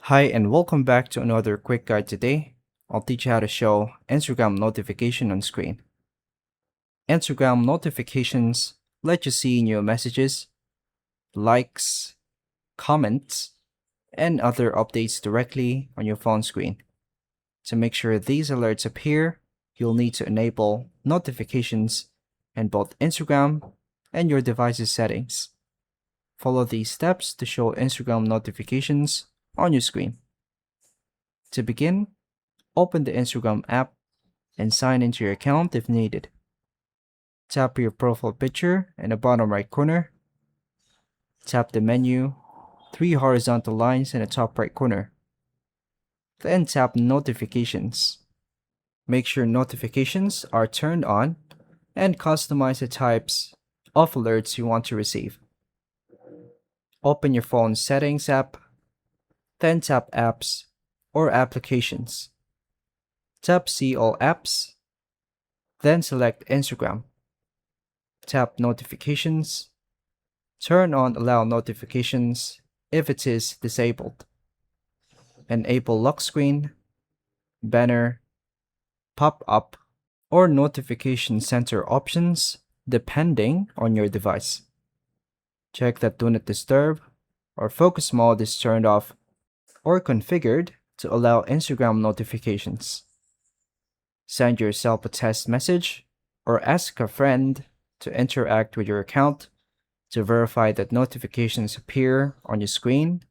Hi and welcome back to another quick guide. Today, I'll teach you how to show Instagram notification on screen. Instagram notifications let you see new messages, likes, comments, and other updates directly on your phone screen. To make sure these alerts appear, you'll need to enable notifications in both Instagram and your device's settings. Follow these steps to show Instagram notifications on your screen. To begin, open the Instagram app and sign into your account if needed. Tap your profile picture in the bottom right corner. Tap the menu, 3 horizontal lines in the top right corner. Then tap Notifications. Make sure notifications are turned on and customize the types of alerts you want to receive. Open your phone's Settings app, then tap Apps or Applications. Tap See All Apps, then select Instagram. Tap Notifications. Turn on Allow Notifications if it is disabled. Enable Lock Screen, Banner, Pop-up, or Notification Center options depending on your device. Check that Do Not Disturb or Focus Mode is turned off or configured to allow Instagram notifications. Send yourself a test message or ask a friend to interact with your account to verify that notifications appear on your screen.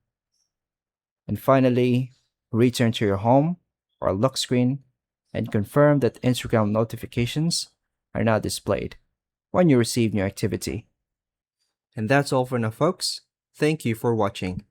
And finally, return to your home or lock screen and confirm that Instagram notifications are now displayed when you receive new activity. And that's all for now, folks. Thank you for watching.